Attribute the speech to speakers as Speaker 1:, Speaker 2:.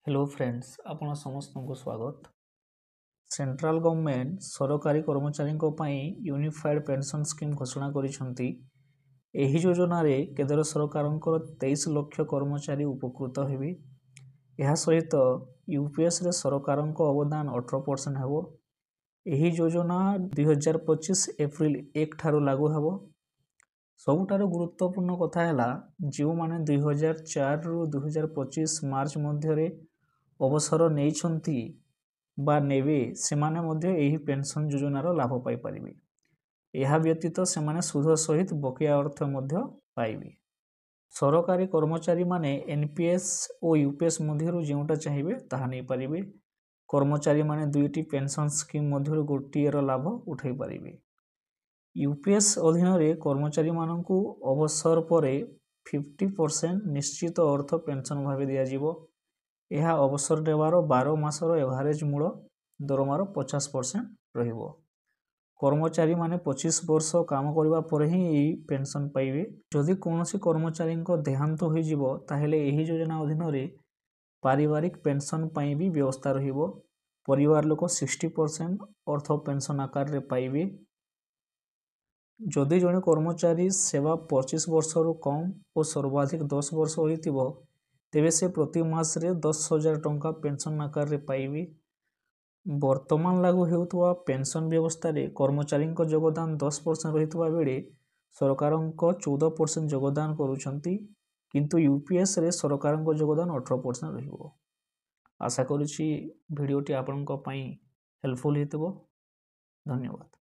Speaker 1: Hello friends आपण समस्त को स्वागत। सेंट्रल गवर्नमेंट सरकारी कर्मचारी यूनिफाइड पेंशन स्कीम घोषणा करिसेंती। एही योजना रे केंद्र सरकार 23 लाख कर्मचारी उपकृत हेबे। यह सहित यूपीएस रे सरकार अवदान 18% हेबो। एही योजना 2025 एप्रिल 1 ठारू लागू हेबो। सबुठार गुरुत्वपूर्ण कथा है जो माने 2004 रु 2025 मार्च मध्य अवसर नहीं बा नेबे सेमाने मध्य एही पेंशन योजनार लाभ पाई परिबे। यह व्यतीत सेमाने सुध सहित बकिया अर्थ मध्य पाइबे। सरकारी कर्मचारी माने एनपीएस और यूपीएस मध्यरु जेउटा चाहिए ताहा नहीं पारिबे। कर्मचारी माने दुईटी पेंशन स्कीम मध्यरु गोटिएर लाभ उठाई पारिबे। यूपीएस अधीन रे कर्मचारी माननकु अवसर परे 50% निश्चित अर्थ पेंशन भाव दिया। यह अवसर नेबार 12 मासर एवरेज मूल दरमार 50% रहिबो। कर्मचारी माने 25 वर्ष काम करबा परे ही यही पेंशन पाइबे। जदि कोनोसी कर्मचारी देहांत हो जिवो ताहेले एही योजना अधीन रे पारिवारिक पेंशन पाई भी व्यवस्था रहिबो। परिवार लोक 60% अर्थ पेंशन आकार रे पाइबे। जदि जने कर्मचारी सेवा 25 वर्ष रु कम और सर्वाधिक 10 वर्ष होइतिबो तेबे से प्रति मास रे 10,000 टंका पेंशन आकार रे पाइबे। वर्तमान लागू हेउतवा पेंशन व्यवस्था रे कर्मचारी योगदान 10% रहितवा बेले सरकार 14% योगदान करूछंती, किंतु यूपीएस रे सरकार योगदान 18% रहिबो। आशा करूछि वीडियोटी आपनका पई हेल्पफुल हेतबो। धन्यवाद।